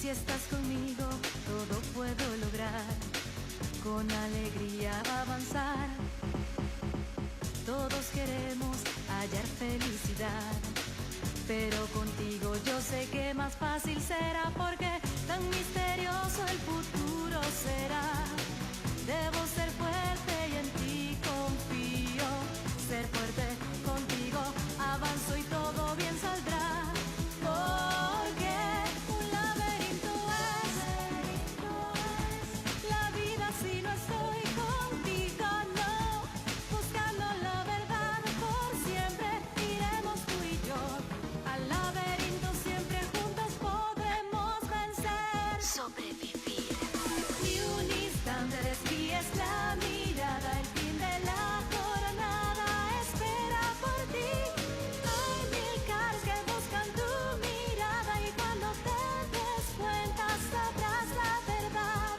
si estás conmigo, todo puedo lograr. Con alegría avanzar. Todos queremos hallar felicidad. Pero contigo yo sé que más fácil será, porque tan misterioso el futuro será. Debo ser fuerte y en ti confío. Ser fuerte contigo, avanzo y todo bien saldrá. Porque un laberinto es la vida si no estoy contigo, no. Buscando la verdad por siempre iremos tú y yo. Al laberinto siempre juntos podremos vencer. Sobrevivir. Ni un instante desvíes la mirada, el fin de la jornada espera por ti. Hay mil caras que buscan tu mirada y cuando te des cuenta sabrás la verdad.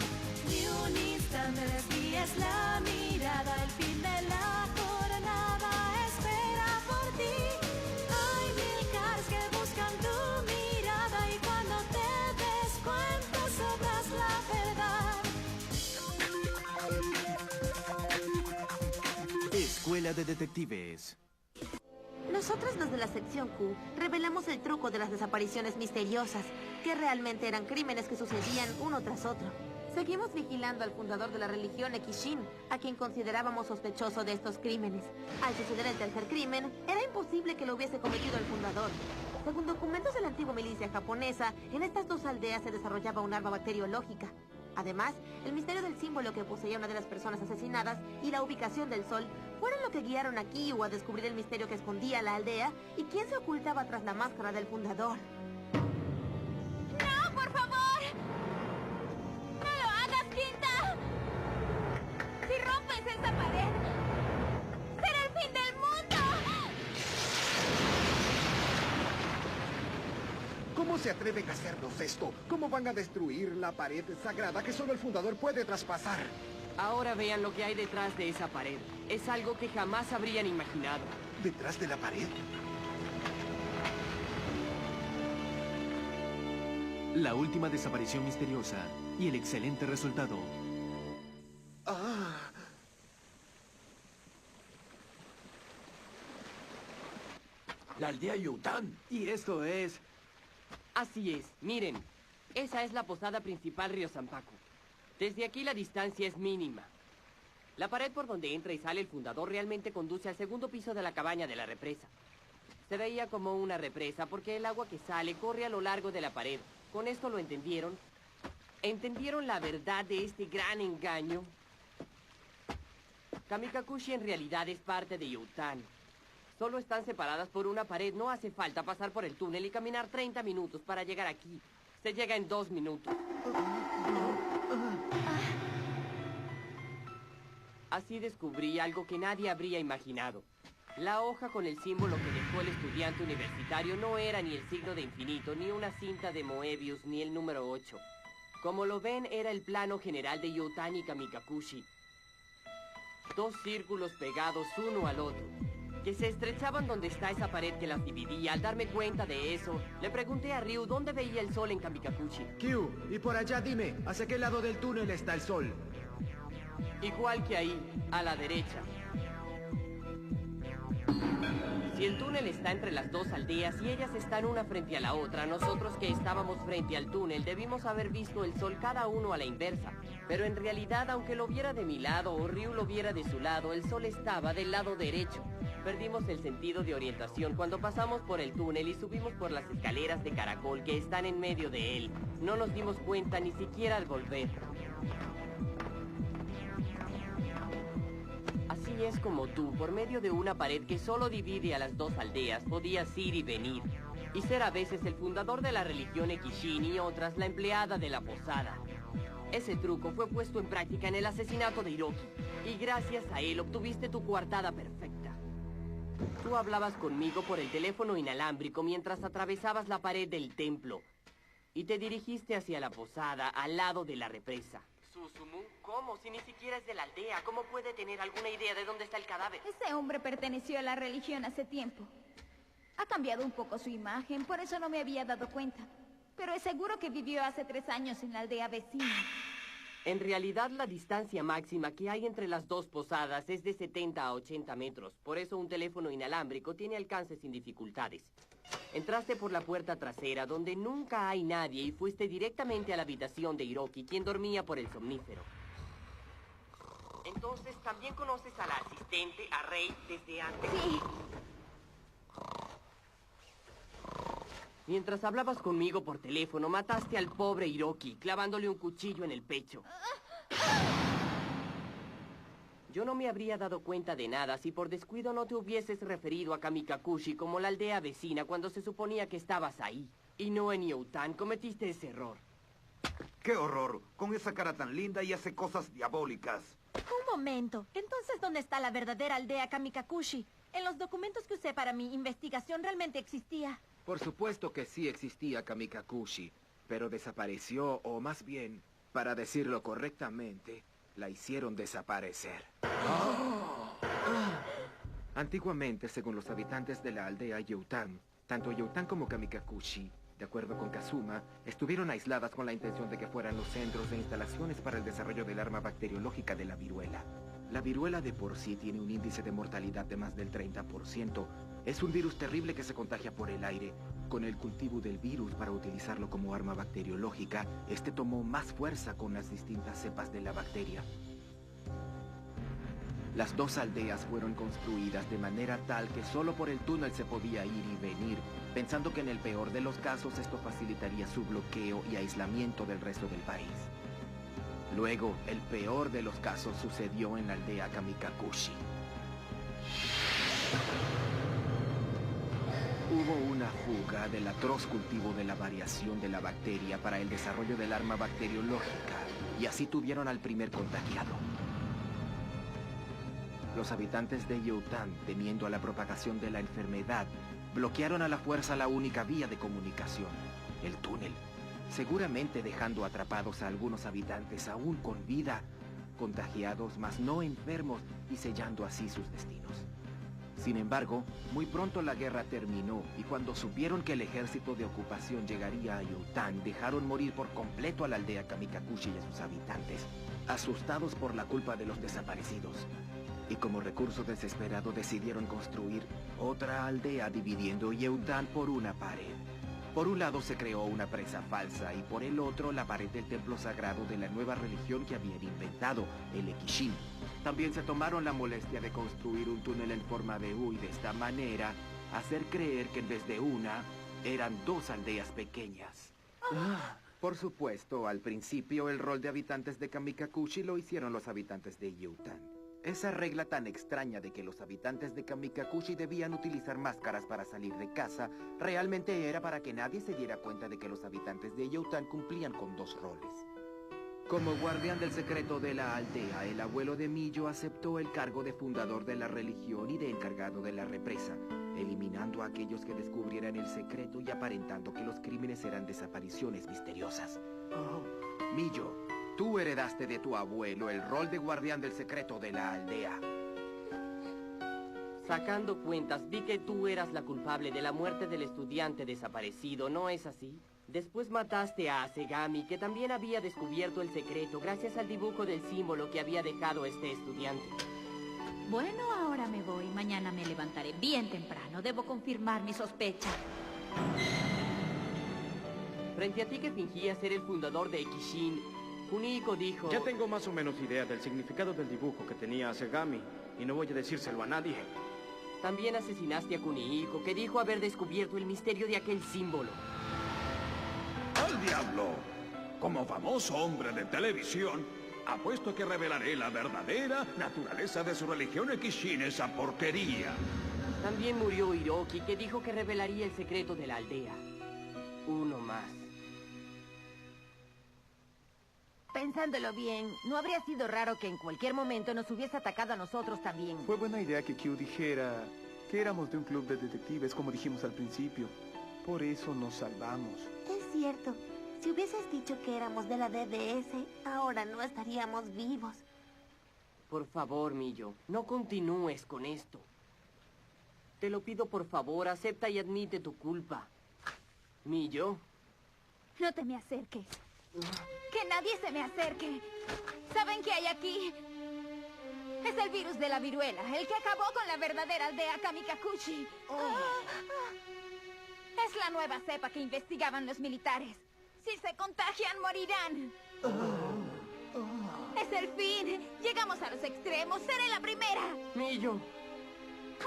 Ni un instante desvíes la mirada, el fin de la jornada espera por ti. Hay mil caras que buscan tu mirada y cuando te des cuenta sabrás la verdad. Escuela de Detectives. Nosotros desde la sección Q revelamos el truco de las desapariciones misteriosas, que realmente eran crímenes que sucedían uno tras otro. Seguimos vigilando al fundador de la religión Ekishin, a quien considerábamos sospechoso de estos crímenes. Al suceder el tercer crimen, era imposible que lo hubiese cometido el fundador. Según documentos de la antigua milicia japonesa, en estas dos aldeas se desarrollaba un arma bacteriológica. Además, el misterio del símbolo que poseía una de las personas asesinadas y la ubicación del sol fueron lo que guiaron a Kyu a descubrir el misterio que escondía la aldea y quién se ocultaba tras la máscara del fundador. ¡No, por favor! ¡No lo hagas, Quinta! Si rompes esa pared, será el fin del mundo. ¿Cómo se atreven a hacernos esto? ¿Cómo van a destruir la pared sagrada que solo el fundador puede traspasar? Ahora vean lo que hay detrás de esa pared. Es algo que jamás habrían imaginado. ¿Detrás de la pared? La última desaparición misteriosa y el excelente resultado. ¡Ah! La aldea Yután. Y esto es... Así es, miren. Esa es la posada principal Río Zampaco. Desde aquí la distancia es mínima. La pared por donde entra y sale el fundador realmente conduce al segundo piso de la cabaña de la represa. Se veía como una represa porque el agua que sale corre a lo largo de la pared. ¿Con esto lo entendieron? ¿Entendieron la verdad de este gran engaño? Kamikakushi en realidad es parte de Yután. Solo están separadas por una pared. No hace falta pasar por el túnel y caminar 30 minutos para llegar aquí. Se llega en 2 minutos. Así descubrí algo que nadie habría imaginado. La hoja con el símbolo que dejó el estudiante universitario no era ni el signo de infinito, ni una cinta de Moebius, ni el número 8. Como lo ven, era el plano general de Yután y Kamikakushi. 2 círculos pegados uno al otro, que se estrechaban donde está esa pared que las dividía. Al darme cuenta de eso, le pregunté a Ryu dónde veía el sol en Kamikakushi. Kyu, y por allá dime, ¿hacia qué lado del túnel está el sol? Igual que ahí, a la derecha. Si el túnel está entre las 2 aldeas y ellas están una frente a la otra, nosotros que estábamos frente al túnel debimos haber visto el sol cada uno a la inversa. Pero en realidad, aunque lo viera de mi lado o Ryu lo viera de su lado, el sol estaba del lado derecho. Perdimos el sentido de orientación cuando pasamos por el túnel y subimos por las escaleras de caracol que están en medio de él. No nos dimos cuenta ni siquiera al volver. Así es como tú, por medio de una pared que solo divide a las 2 aldeas, podías ir y venir. Y ser a veces el fundador de la religión Ekishin y otras la empleada de la posada. Ese truco fue puesto en práctica en el asesinato de Hiroki. Y gracias a él obtuviste tu coartada perfecta. Tú hablabas conmigo por el teléfono inalámbrico mientras atravesabas la pared del templo. Y te dirigiste hacia la posada, al lado de la represa. Susumu, ¿cómo? Si ni siquiera es de la aldea, ¿cómo puede tener alguna idea de dónde está el cadáver? Ese hombre perteneció a la religión hace tiempo. Ha cambiado un poco su imagen, por eso no me había dado cuenta. Pero es seguro que vivió hace 3 años en la aldea vecina. En realidad, la distancia máxima que hay entre las dos posadas es de 70 a 80 metros. Por eso un teléfono inalámbrico tiene alcance sin dificultades. Entraste por la puerta trasera, donde nunca hay nadie, y fuiste directamente a la habitación de Hiroki, quien dormía por el somnífero. Entonces, también conoces a la asistente, a Rei, desde antes. Sí. Mientras hablabas conmigo por teléfono, mataste al pobre Hiroki, clavándole un cuchillo en el pecho. Yo no me habría dado cuenta de nada si por descuido no te hubieses referido a Kamikakushi como la aldea vecina cuando se suponía que estabas ahí. Y no en Youtan. Cometiste ese error. ¡Qué horror! Con esa cara tan linda y hace cosas diabólicas. Un momento. Entonces, ¿dónde está la verdadera aldea Kamikakushi? En los documentos que usé para mi investigación realmente existía. Por supuesto que sí existía Kamikakushi, pero desapareció, o más bien, para decirlo correctamente, la hicieron desaparecer. Antiguamente, según los habitantes de la aldea Youtan, tanto Youtan como Kamikakushi, de acuerdo con Kazuma, estuvieron aisladas con la intención de que fueran los centros de instalaciones para el desarrollo del arma bacteriológica de la viruela. La viruela de por sí tiene un índice de mortalidad de más del 30%. Es un virus terrible que se contagia por el aire. Con el cultivo del virus para utilizarlo como arma bacteriológica, este tomó más fuerza con las distintas cepas de la bacteria. Las dos aldeas fueron construidas de manera tal que solo por el túnel se podía ir y venir, pensando que en el peor de los casos esto facilitaría su bloqueo y aislamiento del resto del país. Luego, el peor de los casos sucedió en la aldea Kamikakushi. Hubo una fuga del atroz cultivo de la variación de la bacteria para el desarrollo del arma bacteriológica, y así tuvieron al primer contagiado. Los habitantes de Youtan, temiendo a la propagación de la enfermedad, bloquearon a la fuerza la única vía de comunicación, el túnel, seguramente dejando atrapados a algunos habitantes aún con vida, contagiados mas no enfermos y sellando así sus destinos. Sin embargo, muy pronto la guerra terminó y cuando supieron que el ejército de ocupación llegaría a Youtan, dejaron morir por completo a la aldea Kamikakushi y a sus habitantes, asustados por la culpa de los desaparecidos. Y como recurso desesperado decidieron construir otra aldea dividiendo Youtan por una pared. Por un lado se creó una presa falsa y por el otro la pared del templo sagrado de la nueva religión que habían inventado, el Ekishin. También se tomaron la molestia de construir un túnel en forma de U y de esta manera hacer creer que en vez de una, eran dos aldeas pequeñas. Por supuesto, al principio el rol de habitantes de Kamikakushi lo hicieron los habitantes de Youtan. Esa regla tan extraña de que los habitantes de Kamikakushi debían utilizar máscaras para salir de casa, realmente era para que nadie se diera cuenta de que los habitantes de Youtan cumplían con dos roles. Como guardián del secreto de la aldea, el abuelo de Miyo aceptó el cargo de fundador de la religión y de encargado de la represa, eliminando a aquellos que descubrieran el secreto y aparentando que los crímenes eran desapariciones misteriosas. Miyo, tú heredaste de tu abuelo el rol de guardián del secreto de la aldea. Sacando cuentas, vi que tú eras la culpable de la muerte del estudiante desaparecido, ¿no es así? Después mataste a Asegami, que también había descubierto el secreto gracias al dibujo del símbolo que había dejado este estudiante. Bueno, ahora me voy. Mañana me levantaré bien temprano. Debo confirmar mi sospecha. Frente a ti que fingía ser el fundador de Ekishin, Kunihiko dijo... Ya tengo más o menos idea del significado del dibujo que tenía Asegami, y no voy a decírselo a nadie. También asesinaste a Kunihiko, que dijo haber descubierto el misterio de aquel símbolo. ¡Al diablo! Como famoso hombre de televisión, apuesto que revelaré la verdadera naturaleza de su religión Ekishin, esa porquería. También murió Hiroki, que dijo que revelaría el secreto de la aldea. Uno más. Pensándolo bien, ¿no habría sido raro que en cualquier momento nos hubiese atacado a nosotros también? Fue buena idea que Q dijera que éramos de un club de detectives, como dijimos al principio. Por eso nos salvamos. Es cierto. Si hubieses dicho que éramos de la DDS, ahora no estaríamos vivos. Por favor, Miyo, no continúes con esto. Te lo pido por favor, acepta y admite tu culpa. Miyo. No te me acerques. Que nadie se me acerque. ¿Saben qué hay aquí? Es el virus de la viruela, el que acabó con la verdadera aldea Kamikakuchi. Es la nueva cepa que investigaban los militares. Si se contagian, morirán. Es el fin. Llegamos a los extremos. Seré la primera. Millo.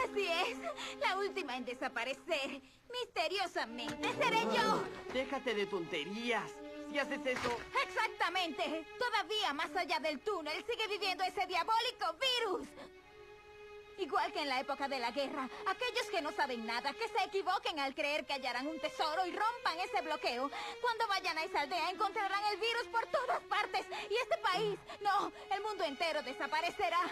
Así es. La última en desaparecer. Misteriosamente seré yo. Déjate de tonterías. Si haces eso... Exactamente. Todavía más allá del túnel sigue viviendo ese diabólico virus. Igual que en la época de la guerra, aquellos que no saben nada, que se equivoquen al creer que hallarán un tesoro y rompan ese bloqueo. Cuando vayan a esa aldea encontrarán el virus por todas partes. Y este país, no, el mundo entero desaparecerá.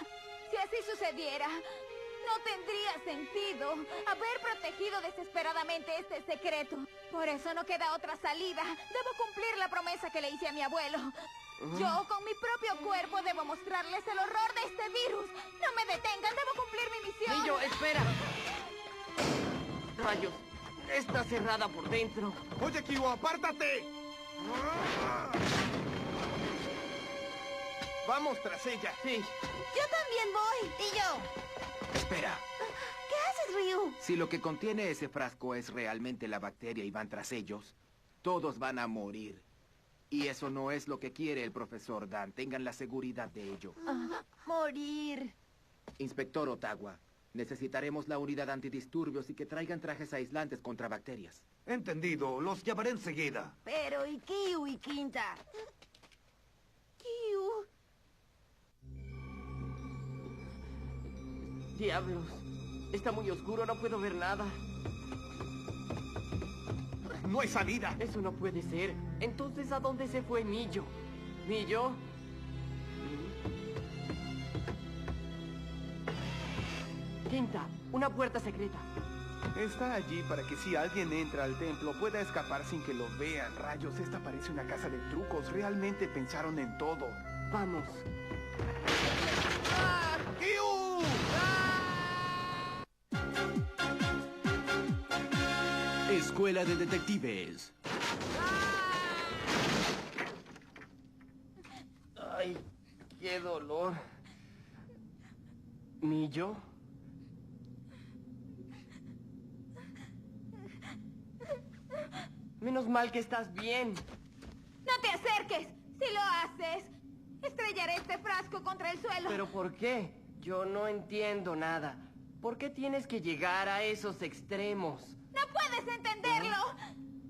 Si así sucediera, no tendría sentido haber protegido desesperadamente este secreto. Por eso no queda otra salida. Debo cumplir la promesa que le hice a mi abuelo. Yo, con mi propio cuerpo, debo mostrarles el horror de este virus. No me detengan, debo cumplir mi misión. Millo, espera. Rayos, está cerrada por dentro. Oye, Kyo, apártate. Vamos tras ella. Sí. Yo también voy. Y yo. Espera. ¿Qué haces, Ryu? Si lo que contiene ese frasco es realmente la bacteria y van tras ellos, todos van a morir. Y eso no es lo que quiere el profesor Dan. Tengan la seguridad de ello. Morir. Inspector Otawa, necesitaremos la unidad antidisturbios y que traigan trajes aislantes contra bacterias. Entendido, los llamaré enseguida. Pero, ¿y Kyu y Quinta? Kyu. Diablos. Está muy oscuro, no puedo ver nada. No hay salida. Eso no puede ser. Entonces, ¿a dónde se fue Millo? ¿Millo? Quinta, una puerta secreta. Está allí para que si alguien entra al templo pueda escapar sin que lo vean. Rayos, esta parece una casa de trucos. Realmente pensaron en todo. Vamos. ¡Kyu! Escuela de Detectives. Ay, qué dolor. ¿Millo? Menos mal que estás bien. ¡No te acerques! Si lo haces, estrellaré este frasco contra el suelo. ¿Pero por qué? Yo no entiendo nada. ¿Por qué tienes que llegar a esos extremos? ¡No puedes entenderlo!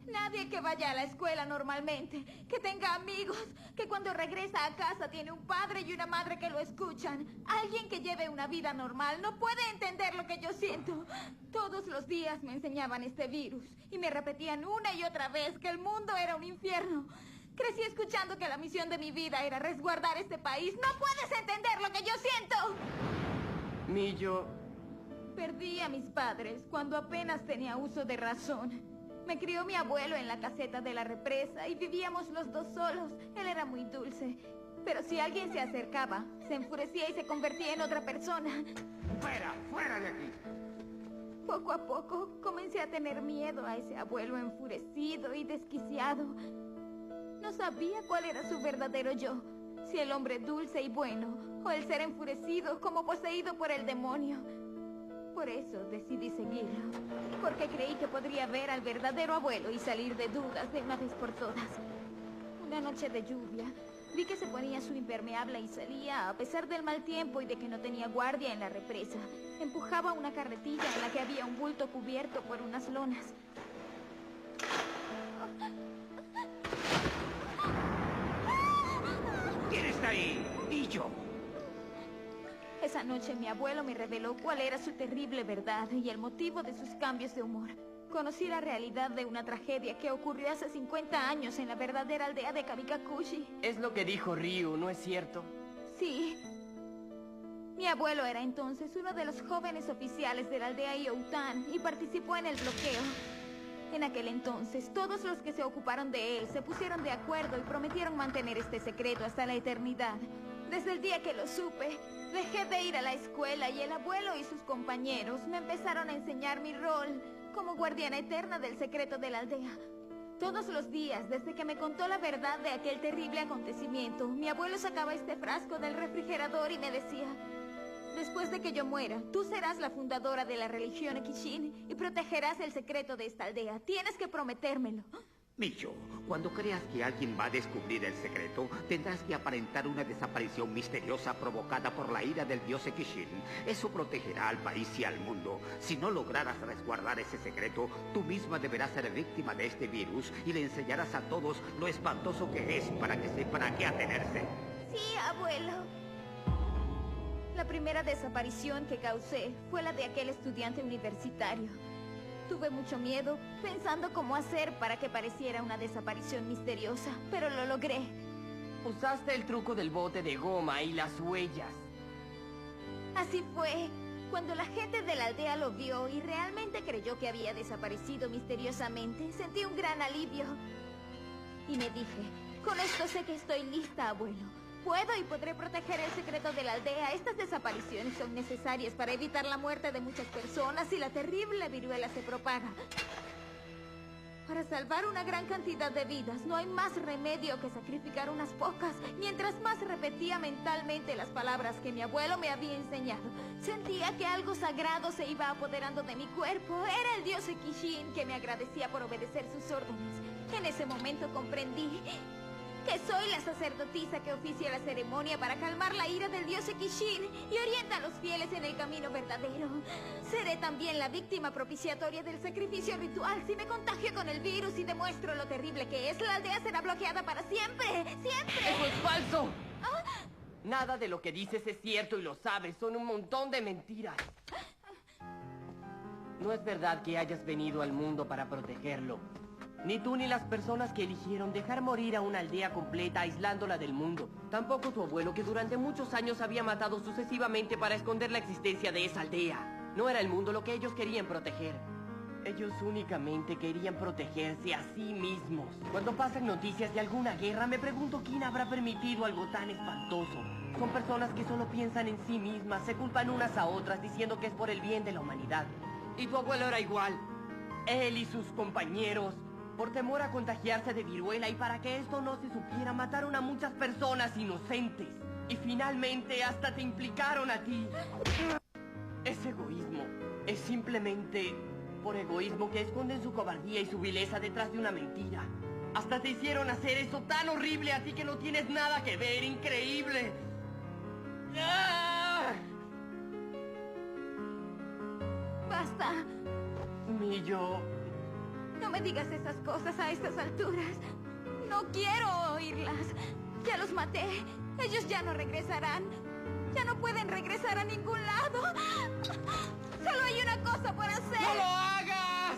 Nadie que vaya a la escuela normalmente, que tenga amigos, que cuando regresa a casa tiene un padre y una madre que lo escuchan. Alguien que lleve una vida normal no puede entender lo que yo siento. Todos los días me enseñaban este virus y me repetían una y otra vez que el mundo era un infierno. Crecí escuchando que la misión de mi vida era resguardar este país. ¡No puedes entender lo que yo siento! Millo... Perdí a mis padres cuando apenas tenía uso de razón. Me crió mi abuelo en la caseta de la represa y vivíamos los dos solos. Él era muy dulce, pero si alguien se acercaba, se enfurecía y se convertía en otra persona. ¡Fuera! ¡Fuera de aquí! Poco a poco comencé a tener miedo a ese abuelo enfurecido y desquiciado. No sabía cuál era su verdadero yo, si el hombre dulce y bueno, o el ser enfurecido como poseído por el demonio. Por eso decidí seguirlo, porque creí que podría ver al verdadero abuelo y salir de dudas de una vez por todas. Una noche de lluvia, vi que se ponía su impermeable y salía, a pesar del mal tiempo y de que no tenía guardia en la represa. Empujaba una carretilla en la que había un bulto cubierto por unas lonas. ¿Quién está ahí? Y yo. Esa noche mi abuelo me reveló cuál era su terrible verdad y el motivo de sus cambios de humor. Conocí la realidad de una tragedia que ocurrió hace 50 años en la verdadera aldea de Kamikakuchi. Es lo que dijo Ryu, ¿no es cierto? Sí. Mi abuelo era entonces uno de los jóvenes oficiales de la aldea Youtan y participó en el bloqueo. En aquel entonces, todos los que se ocuparon de él se pusieron de acuerdo y prometieron mantener este secreto hasta la eternidad. Desde el día que lo supe, dejé de ir a la escuela y el abuelo y sus compañeros me empezaron a enseñar mi rol como guardiana eterna del secreto de la aldea. Todos los días, desde que me contó la verdad de aquel terrible acontecimiento, mi abuelo sacaba este frasco del refrigerador y me decía: después de que yo muera, tú serás la fundadora de la religión Ekishin y protegerás el secreto de esta aldea. Tienes que prometérmelo. Micho, cuando creas que alguien va a descubrir el secreto, tendrás que aparentar una desaparición misteriosa provocada por la ira del dios Ekishin. Eso protegerá al país y al mundo. Si no lograras resguardar ese secreto, tú misma deberás ser víctima de este virus y le enseñarás a todos lo espantoso que es para que sepan a qué atenerse. Sí, abuelo. La primera desaparición que causé fue la de aquel estudiante universitario. Tuve mucho miedo, pensando cómo hacer para que pareciera una desaparición misteriosa, pero lo logré. Usaste el truco del bote de goma y las huellas. Así fue. Cuando la gente de la aldea lo vio y realmente creyó que había desaparecido misteriosamente, sentí un gran alivio. Y me dije: con esto sé que estoy lista, abuelo. Puedo y podré proteger el secreto de la aldea. Estas desapariciones son necesarias para evitar la muerte de muchas personas y la terrible viruela se propaga. Para salvar una gran cantidad de vidas, no hay más remedio que sacrificar unas pocas. Mientras más repetía mentalmente las palabras que mi abuelo me había enseñado, sentía que algo sagrado se iba apoderando de mi cuerpo. Era el dios Ekishin que me agradecía por obedecer sus órdenes. En ese momento comprendí que soy la sacerdotisa que oficia la ceremonia para calmar la ira del dios Ekishin y orienta a los fieles en el camino verdadero. Seré también la víctima propiciatoria del sacrificio ritual. Si me contagio con el virus y demuestro lo terrible que es, la aldea será bloqueada para siempre. ¡Siempre! ¡Eso es falso! Nada de lo que dices es cierto y lo sabes. Son un montón de mentiras. No es verdad que hayas venido al mundo para protegerlo. Ni tú ni las personas que eligieron dejar morir a una aldea completa aislándola del mundo. Tampoco tu abuelo, que durante muchos años había matado sucesivamente para esconder la existencia de esa aldea. No era el mundo lo que ellos querían proteger. Ellos únicamente querían protegerse a sí mismos. Cuando pasan noticias de alguna guerra, me pregunto quién habrá permitido algo tan espantoso. Son personas que solo piensan en sí mismas, se culpan unas a otras diciendo que es por el bien de la humanidad. Y tu abuelo era igual. Él y sus compañeros, por temor a contagiarse de viruela y para que esto no se supiera, mataron a muchas personas inocentes. Y finalmente hasta te implicaron a ti. Es egoísmo. Es simplemente por egoísmo que esconden su cobardía y su vileza detrás de una mentira. Hasta te hicieron hacer eso tan horrible a ti que no tienes nada que ver. ¡Increíble! ¡Ah! ¡Basta! Millo... No me digas esas cosas a estas alturas. No quiero oírlas. Ya los maté. Ellos ya no regresarán. Ya no pueden regresar a ningún lado. Solo hay una cosa por hacer. ¡No lo hagas!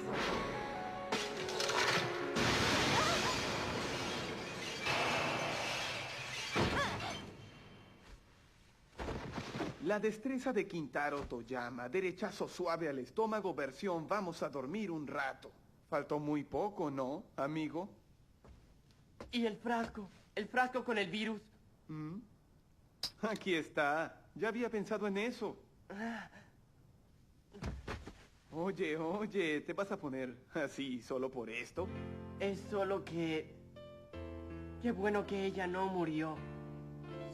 La destreza de Kintaro Toyama, derechazo suave al estómago, versión vamos a dormir un rato. Faltó muy poco, ¿no, amigo? ¿Y el frasco? ¿El frasco con el virus? Aquí está. Ya había pensado en eso. Oye, ¿te vas a poner así solo por esto? Es solo que... Qué bueno que ella no murió.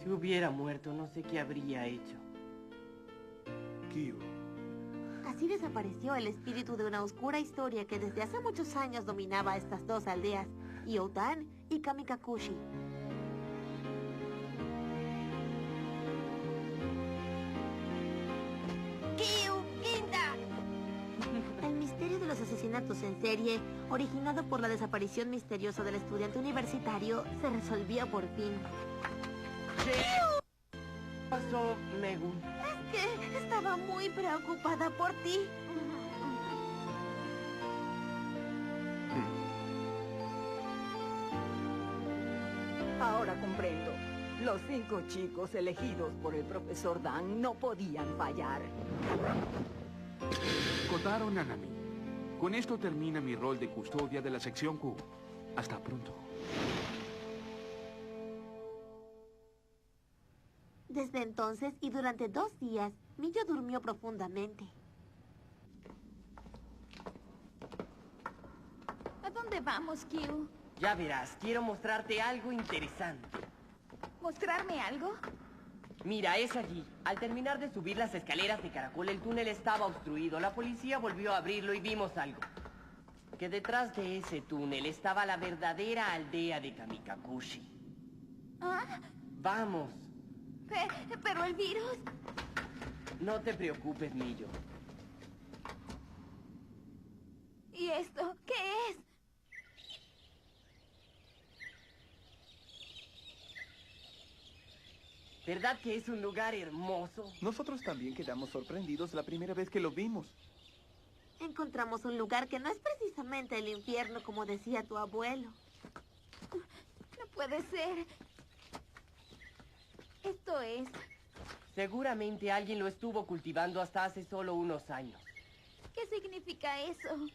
Si hubiera muerto, no sé qué habría hecho. Kyo. Así desapareció el espíritu de una oscura historia que desde hace muchos años dominaba a estas dos aldeas, Youtan y Kamikakushi. ¡Kyu! ¡Quinta! El misterio de los asesinatos en serie, originado por la desaparición misteriosa del estudiante universitario, se resolvió por fin. ¿Qué pasó, Megun? Que estaba muy preocupada por ti. Ahora comprendo. Los 5 chicos elegidos por el profesor Dan no podían fallar. Kotaro Nanami. Con esto termina mi rol de custodia de la sección Q. Hasta pronto. Desde entonces y durante 2 días, Millo durmió profundamente. ¿A dónde dónde vamos, Q? Ya verás, quiero mostrarte algo interesante. ¿Mostrarme algo? Mira, es allí. Al terminar de subir las escaleras de caracol, el túnel estaba obstruido. La policía volvió a abrirlo y vimos algo. Que detrás de ese túnel estaba la verdadera aldea de Kamikakushi. ¿Ah? ¡Vamos! ¿Pero el virus? No te preocupes, Millo. ¿Y esto qué es? ¿Verdad que es un lugar hermoso? Nosotros también quedamos sorprendidos la primera vez que lo vimos. Encontramos un lugar que no es precisamente el infierno, como decía tu abuelo. No puede ser. Esto es... Seguramente alguien lo estuvo cultivando hasta hace solo unos años. ¿Qué significa eso?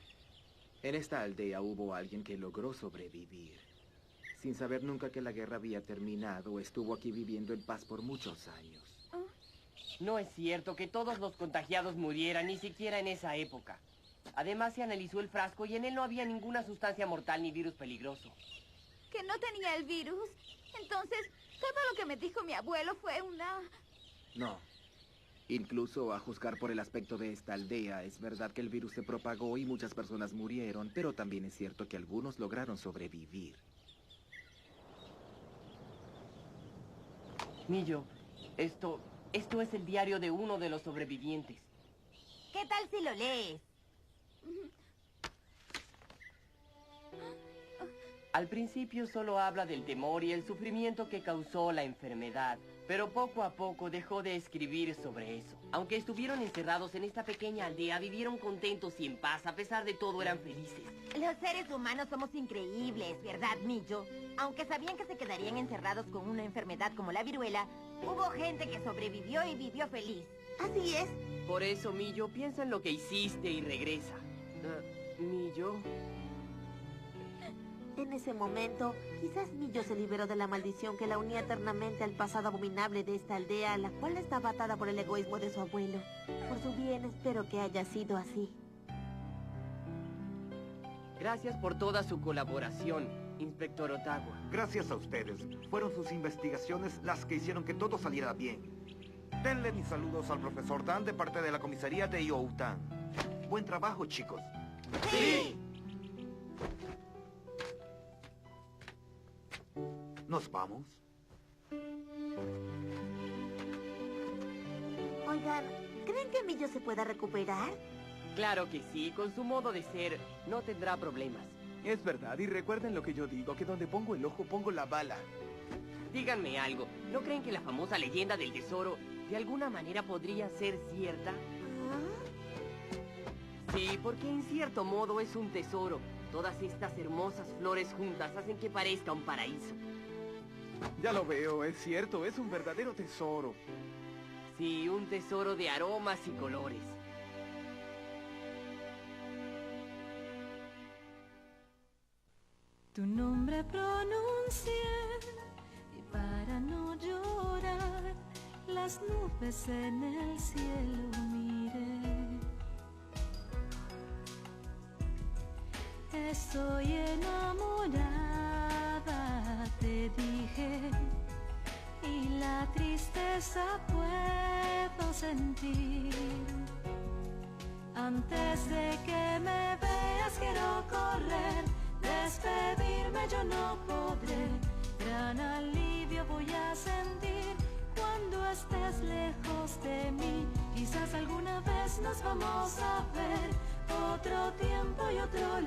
En esta aldea hubo alguien que logró sobrevivir. Sin saber nunca que la guerra había terminado, estuvo aquí viviendo en paz por muchos años. No es cierto que todos los contagiados murieran, ni siquiera en esa época. Además, se analizó el frasco y en él no había ninguna sustancia mortal ni virus peligroso. ¿Que no tenía el virus? Entonces, todo lo que me dijo mi abuelo fue una... No. Incluso a juzgar por el aspecto de esta aldea, es verdad que el virus se propagó y muchas personas murieron, pero también es cierto que algunos lograron sobrevivir. Millo, esto es el diario de uno de los sobrevivientes. ¿Qué tal si lo lees? Al principio solo habla del temor y el sufrimiento que causó la enfermedad, pero poco a poco dejó de escribir sobre eso. Aunque estuvieron encerrados en esta pequeña aldea, vivieron contentos y en paz, a pesar de todo eran felices. Los seres humanos somos increíbles, ¿verdad, Millo? Aunque sabían que se quedarían encerrados con una enfermedad como la viruela, hubo gente que sobrevivió y vivió feliz. Así es. Por eso, Millo, piensa en lo que hiciste y regresa. Millo... En ese momento, quizás Millo se liberó de la maldición que la unía eternamente al pasado abominable de esta aldea, la cual estaba atada por el egoísmo de su abuelo. Por su bien, espero que haya sido así. Gracias por toda su colaboración, Inspector Otawa. Gracias a ustedes. Fueron sus investigaciones las que hicieron que todo saliera bien. Denle mis saludos al profesor Dan de parte de la comisaría de Youtan. Buen trabajo, chicos. ¡Sí! ¿Nos vamos? Oigan, ¿creen que Millo se pueda recuperar? Claro que sí, con su modo de ser, no tendrá problemas. Es verdad, y recuerden lo que yo digo, que donde pongo el ojo, pongo la bala. Díganme algo, ¿no creen que la famosa leyenda del tesoro de alguna manera podría ser cierta? Sí, porque en cierto modo es un tesoro. Todas estas hermosas flores juntas hacen que parezca un paraíso. Ya lo veo, es cierto, es un verdadero tesoro. Sí, un tesoro de aromas y colores. Tu nombre pronuncié y para no llorar las nubes en el cielo miré. Estoy enamorada, te dije, y la tristeza puedo sentir. Antes de que me veas quiero correr, despedirme yo no podré. Gran alivio voy a sentir cuando estés lejos de mí. Quizás alguna vez nos vamos a ver, otro tiempo y otro